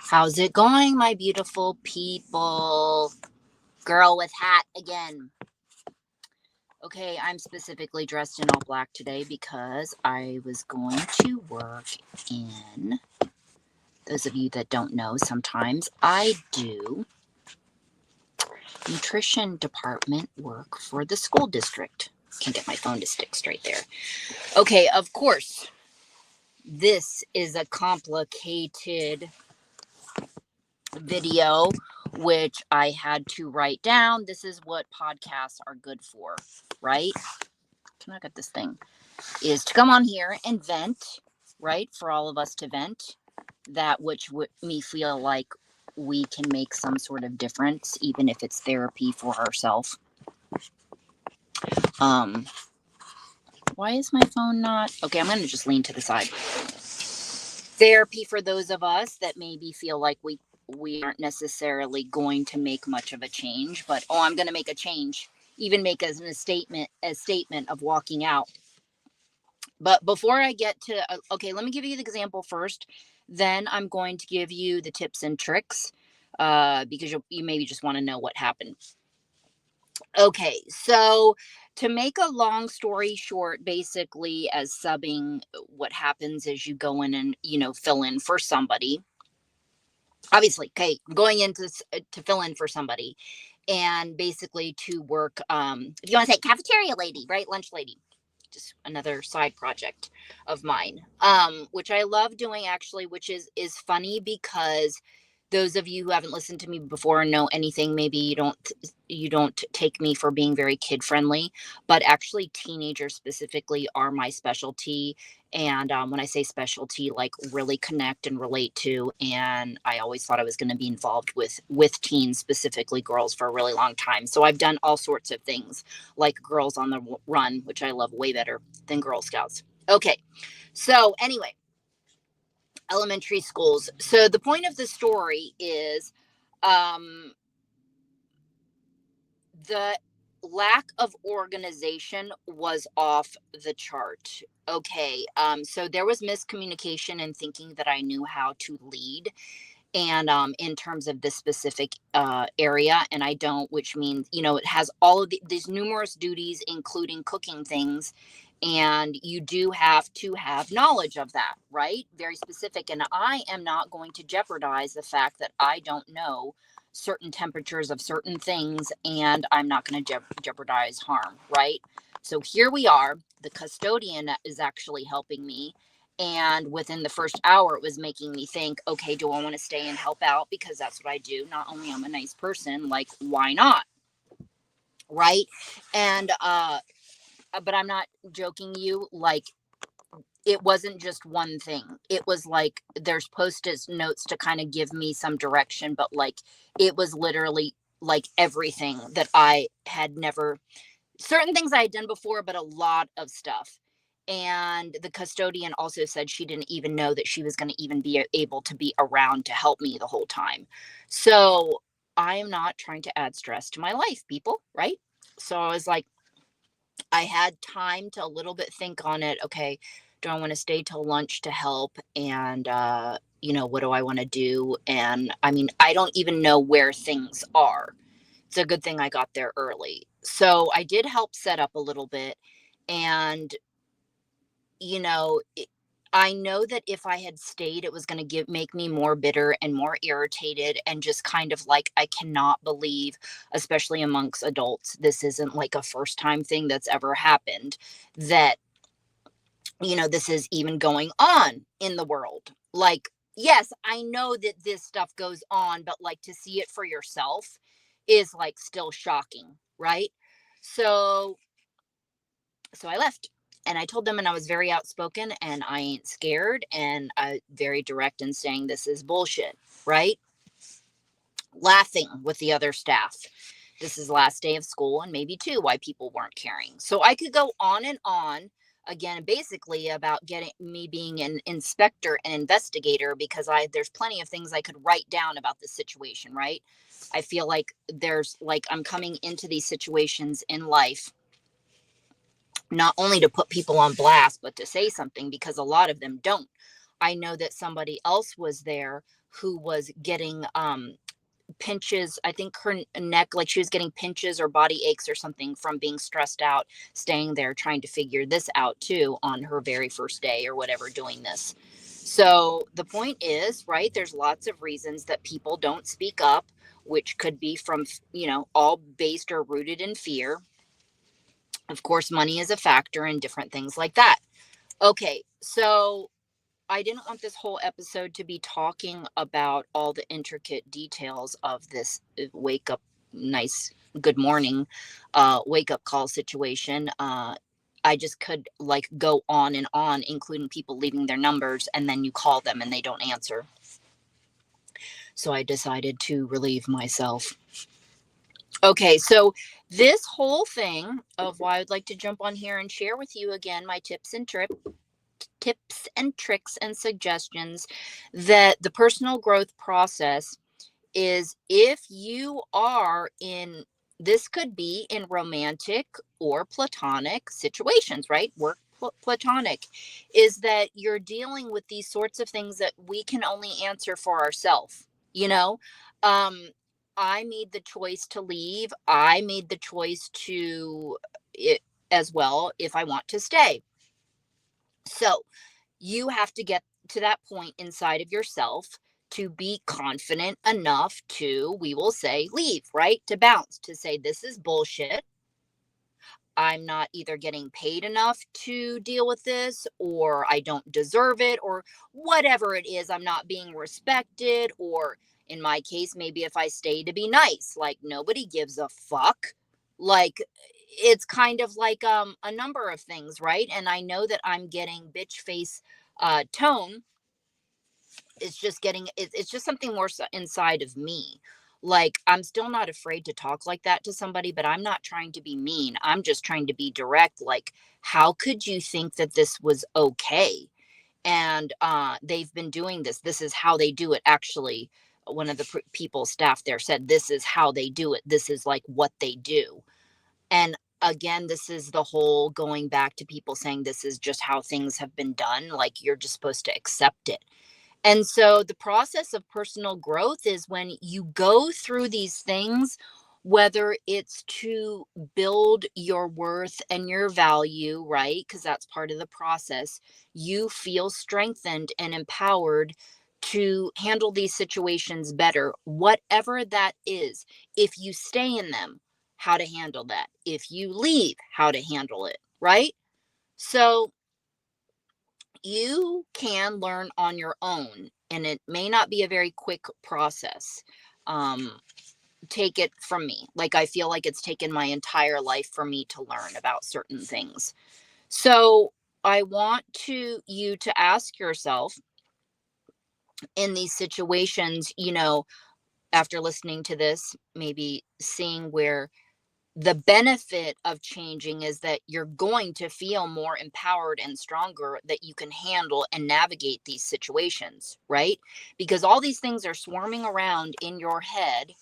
How's it going, my beautiful people? Girl with hat again. Okay, I'm specifically dressed in all black today because I was going to work in, those of you that don't know, sometimes I do nutrition department work for the school district. Can't get my phone to stick straight there. Okay, of course, this is a complicated video, which I had to write down. This is what podcasts are good for, right? Can I get this thing? Is to come on here and vent, right? For all of us to vent that which would me feel like we can make some sort of difference, even if it's therapy for ourselves. Um, why is my phone not? Okay, I'm going to just lean to the side. Therapy for those of us that maybe feel like we aren't necessarily going to make much of a change, but I'm going to make a change, even make as a statement of walking out. But before I get to okay, let me give you the example first, then I'm going to give you the tips and tricks, because you maybe just want to know what happened. Okay, so to make a long story short, basically, as subbing, what happens is you go in and fill in for somebody. Obviously, okay, I'm going in to fill in for somebody, and basically to work. If you want to say cafeteria lady, right, lunch lady, just another side project of mine, which I love doing actually, which is funny because those of you who haven't listened to me before and know anything, maybe you don't take me for being very kid friendly, but actually teenagers specifically are my specialty. And when I say specialty, like really connect and relate to, and I always thought I was going to be involved with teens, specifically girls, for a really long time. So I've done all sorts of things, like Girls on the Run, which I love way better than Girl Scouts. Okay, so anyway, elementary schools. So the point of the story is, um, the lack of organization was off the chart. Okay, so there was miscommunication and thinking that I knew how to lead, and in terms of this specific area, and I don't, which means it has all of these numerous duties, including cooking things, and you do have to have knowledge of that, right? Very specific. And I am not going to jeopardize the fact that I don't know certain temperatures of certain things, and I'm not going to jeopardize harm, right? So here we are. The custodian is actually helping me, and within the first hour, it was making me think, okay, do I want to stay and help out? Because that's what I do. Not only I'm a nice person, like, why not? Right. And, but I'm not joking you. Like, it wasn't just one thing. It was like there's post-it notes to kind of give me some direction, but like it was literally like everything that I had never, certain things I had done before, but a lot of stuff. And the custodian also said she didn't even know that she was going to even be able to be around to help me the whole time. So I am not trying to add stress to my life, people, right? So I was like, I had time to a little bit think on it. Okay, do I want to stay till lunch to help? And, what do I want to do? And I mean, I don't even know where things are. It's a good thing I got there early. So I did help set up a little bit. And, you know, it, I know that if I had stayed, it was going to make me more bitter and more irritated, and just kind of like, I cannot believe, especially amongst adults, this isn't like a first time thing that's ever happened, that, this is even going on in the world. Like, yes, I know that this stuff goes on, but like to see it for yourself is like still shocking, right? So I left, and I told them, and I was very outspoken, and I ain't scared, and I very direct in saying this is bullshit, right? Laughing with the other staff. This is last day of school, and maybe too why people weren't caring. So I could go on and on, again, basically about getting me being an inspector and investigator, because there's plenty of things I could write down about this situation, right? I feel like I'm coming into these situations in life not only to put people on blast, but to say something, because a lot of them don't. I know that somebody else was there who was getting pinches. I think her neck, like she was getting pinches or body aches or something from being stressed out, staying there trying to figure this out too on her very first day or whatever doing this. So the point is, right, there's lots of reasons that people don't speak up, which could be from, all based or rooted in fear. Of course, money is a factor and different things like that. Okay, so I didn't want this whole episode to be talking about all the intricate details of this wake up, nice, good morning, wake up call situation. I just could like go on and on, including people leaving their numbers and then you call them and they don't answer. So I decided to relieve myself. Okay, so this whole thing of why I'd like to jump on here and share with you again my tips and tricks and suggestions that the personal growth process is, if you are in, this could be in romantic or platonic situations, right? Work platonic, is that you're dealing with these sorts of things that we can only answer for ourselves, you know? Um, I made the choice to leave. I made the choice to it as well if I want to stay. So you have to get to that point inside of yourself to be confident enough to, we will say, leave, right? To bounce, to say, this is bullshit. I'm not either getting paid enough to deal with this, or I don't deserve it, or whatever it is. I'm not being respected, or in my case, maybe if I stay to be nice, like nobody gives a fuck. Like it's kind of like a number of things, right? And I know that I'm getting bitch face tone. It's just getting it's just something more inside of me. Like I'm still not afraid to talk like that to somebody, but I'm not trying to be mean. I'm just trying to be direct. Like, how could you think that this was okay? And they've been doing this is how they do it. Actually, one of the people staff there said, this is how they do it, this is like what they do. And again, this is the whole going back to people saying this is just how things have been done, like you're just supposed to accept it. And so the process of personal growth is when you go through these things, whether it's to build your worth and your value, right? Because that's part of the process. You feel strengthened and empowered to handle these situations better, whatever that is. If you stay in them, how to handle that. If you leave, how to handle it, right? So you can learn on your own, and it may not be a very quick process. um Take it from me, like I feel like it's taken my entire life for me to learn about certain things. So I want you to ask yourself in these situations, after listening to this, maybe seeing where the benefit of changing is that you're going to feel more empowered and stronger, that you can handle and navigate these situations, right? Because all these things are swarming around in your head,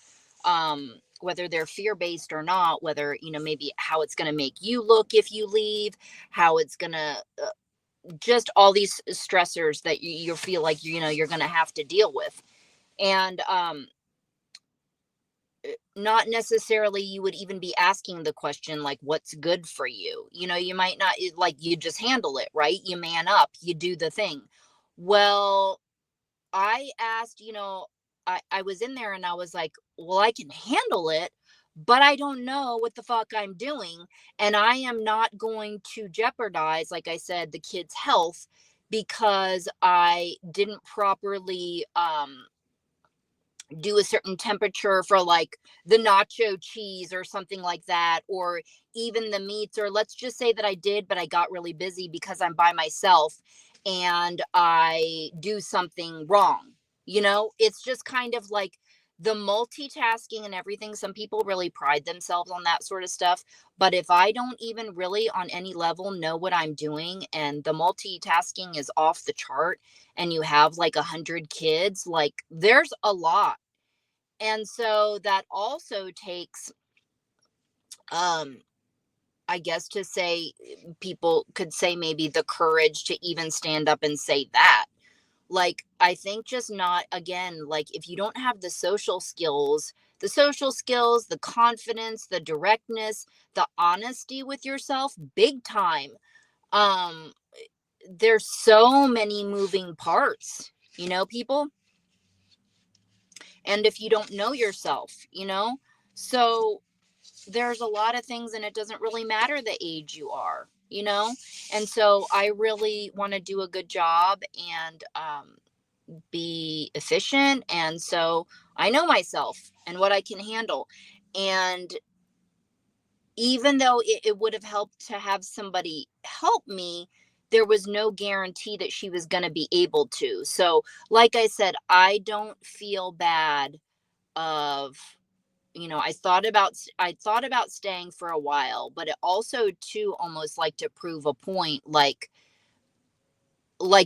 whether they're fear based or not, whether, maybe how it's going to make you look if you leave, how it's going to, just all these stressors that you feel like, you're going to have to deal with. And, not necessarily you would even be asking the question like, what's good for you? You might not, like, you just handle it, right? You man up, you do the thing. Well, I asked, I was in there and I was like, well, I can handle it, but I don't know what the fuck I'm doing. And I am not going to jeopardize, like I said, the kids' health because I didn't properly do a certain temperature for like the nacho cheese or something like that, or even the meats. Or let's just say that I did, but I got really busy because I'm by myself and I do something wrong. It's just kind of like the multitasking and everything. Some people really pride themselves on that sort of stuff. But if I don't even really on any level know what I'm doing and the multitasking is off the chart, and you have like 100 kids, like there's a lot. And so that also takes, um I guess, to say, people could say maybe the courage to even stand up and say that. Like, I think just not, again, like if you don't have the social skills, the confidence, the directness, the honesty with yourself, big time. Um, there's so many moving parts, people. And if you don't know yourself, so there's a lot of things, and it doesn't really matter the age you are, and so I really want to do a good job and be efficient. And so I know myself and what I can handle. And even though it would have helped to have somebody help me, there was no guarantee that she was going to be able to. So, like I said, I don't feel bad of, I thought about staying for a while, but it also too almost like to prove a point, like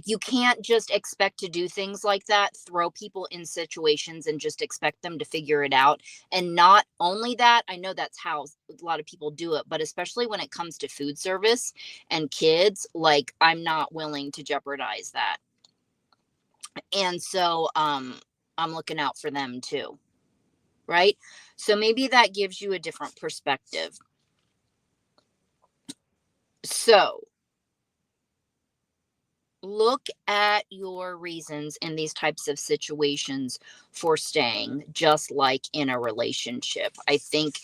you can't just expect to do things like that, throw people in situations and just expect them to figure it out. And not only that, I know that's how a lot of people do it, but especially when it comes to food service and kids, like I'm not willing to jeopardize that. And so I'm looking out for them too, right? So maybe that gives you a different perspective. So look at your reasons in these types of situations for staying, just like in a relationship. I think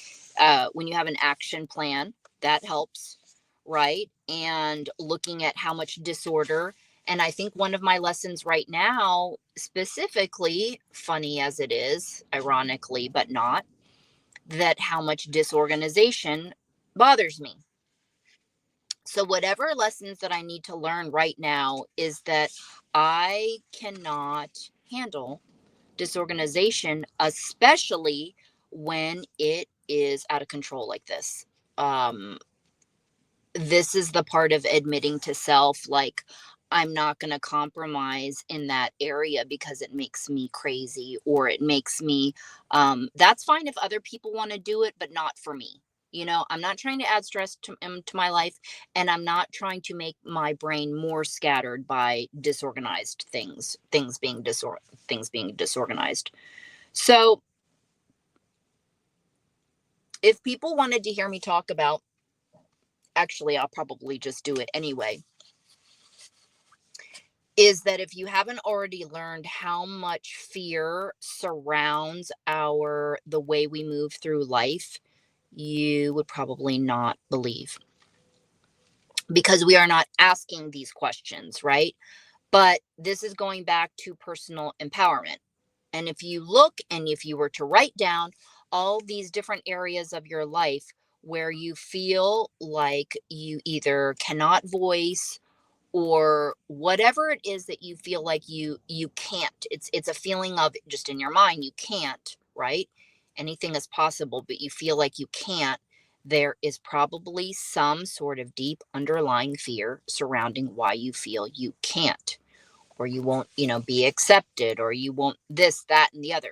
when you have an action plan, that helps, right? And looking at how much disorder. And I think one of my lessons right now, specifically, funny as it is, ironically, but not, that how much disorganization bothers me. So, whatever lessons that I need to learn right now is that I cannot handle disorganization, especially when it is out of control like this. Um, this is the part of admitting to self, like, I'm not going to compromise in that area because it makes me crazy, or it makes me, that's fine if other people want to do it, but not for me. I'm not trying to add stress to my life, and I'm not trying to make my brain more scattered by disorganized things being disorganized. So if people wanted to hear me talk about, actually, I'll probably just do it anyway, is that if you haven't already learned how much fear surrounds the way we move through life, you would probably not believe, because we are not asking these questions, right? But this is going back to personal empowerment. And if you look, and if you were to write down all these different areas of your life where you feel like you either cannot voice, or whatever it is that you feel like you can't, it's a feeling of just in your mind you can't, right? Anything is possible, but you feel like you can't. There is probably some sort of deep underlying fear surrounding why you feel you can't, or you won't, be accepted, or you won't this, that, and the other.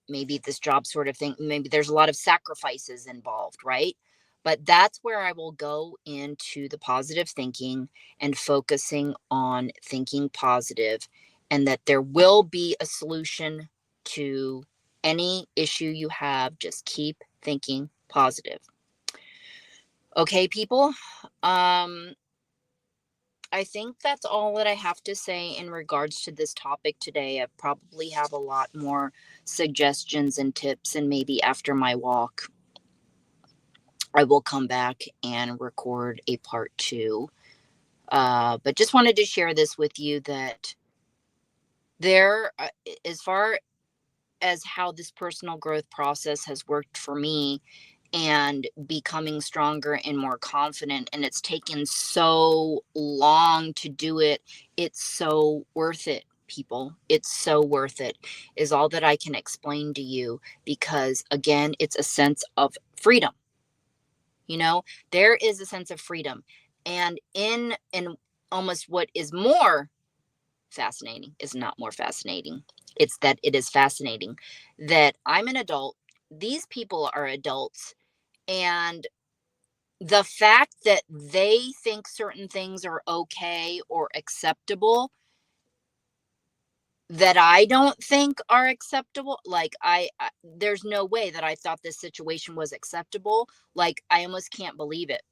Maybe this job sort of thing, maybe there's a lot of sacrifices involved, right? But that's where I will go into the positive thinking and focusing on thinking positive, and that there will be a solution to any issue you have. Just keep thinking positive. Okay, people. I think that's all that I have to say in regards to this topic today. I probably have a lot more suggestions and tips, and maybe after my walk, I will come back and record a part two. But just wanted to share this with you, that as far as how this personal growth process has worked for me, and becoming stronger and more confident, and it's taken so long to do it, it's so worth it, people. It's so worth it, is all that I can explain to you, because again, it's a sense of freedom. There is a sense of freedom. And in almost what is more fascinating is not more fascinating. It's that it is fascinating that I'm an adult, these people are adults, and the fact that they think certain things are okay or acceptable that I don't think are acceptable, like, there's no way that I thought this situation was acceptable, like, I almost can't believe it.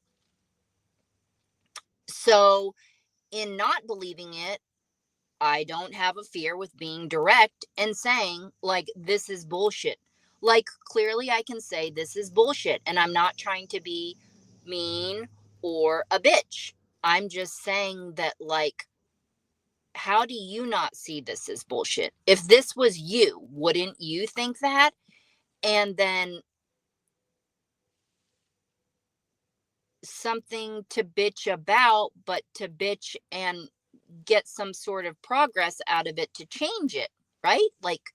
So, in not believing it, I don't have a fear with being direct and saying, like, this is bullshit. Like, clearly, I can say this is bullshit, and I'm not trying to be mean or a bitch. I'm just saying that, like, how do you not see this as bullshit? If this was you, wouldn't you think that? And then something to bitch about, but to bitch and get some sort of progress out of it to change it, right? Like,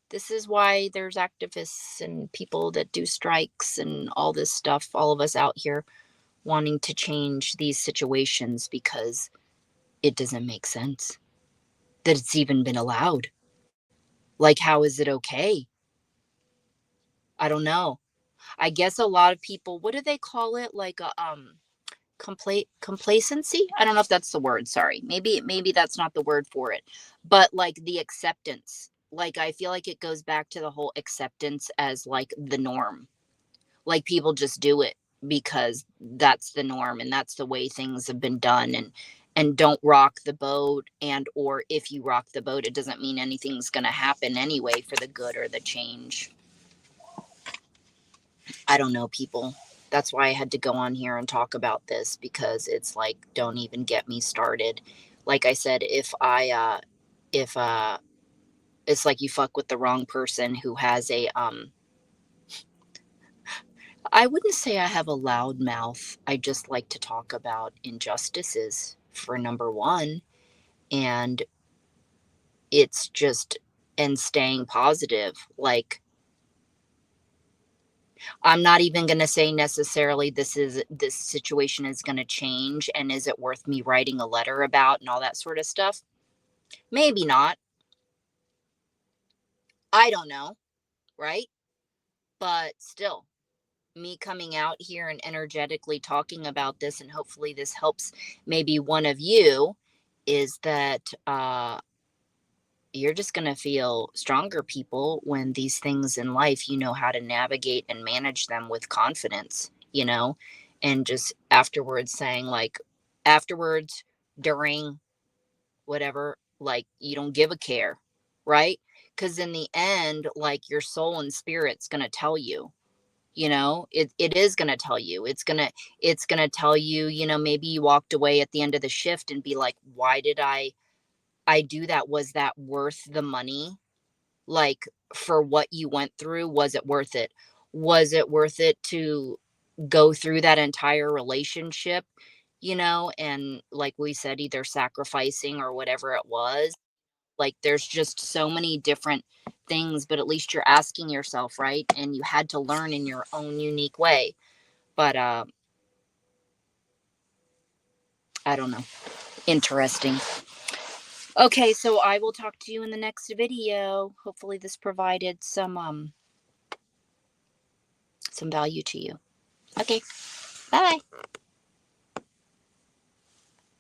this is why there's activists and people that do strikes and all this stuff, all of us out here wanting to change these situations because it doesn't make sense that it's even been allowed. Like, how is it okay? I don't know. I guess a lot of people, what do they call it? Like a complacency? I don't know if that's the word, sorry. Maybe that's not the word for it. But like the acceptance. Like I feel like it goes back to the whole acceptance as like the norm. Like people just do it because that's the norm and that's the way things have been done, and don't rock the boat, and or if you rock the boat it doesn't mean anything's going to happen anyway for the good or the change. I don't know, people. That's why I had to go on here and talk about this, because it's like, don't even get me started. Like I said, if it's like you fuck with the wrong person who has a I wouldn't say I have a loud mouth. I just like to talk about injustices for number one, and it's just and staying positive. Like I'm not even going to say necessarily this situation is going to change and is it worth me writing a letter about and all that sort of stuff. Maybe not. I don't know, right? But still, me coming out here and energetically talking about this, and hopefully this helps maybe one of you, is that you're just going to feel stronger, people, when these things in life, you know how to navigate and manage them with confidence, and just afterwards saying, like, afterwards, during, whatever, like, you don't give a care, right? Because in the end, like, your soul and spirit's going to tell you. It is going to tell you, it's going to tell you, maybe you walked away at the end of the shift and be like, why did I do that? Was that worth the money? Like, for what you went through, was it worth it? Was it worth it to go through that entire relationship? And like we said, either sacrificing or whatever it was. Like, there's just so many different things, but at least you're asking yourself, right? And you had to learn in your own unique way. But I don't know. Interesting. Okay, so I will talk to you in the next video. Hopefully this provided some value to you. Okay. Bye.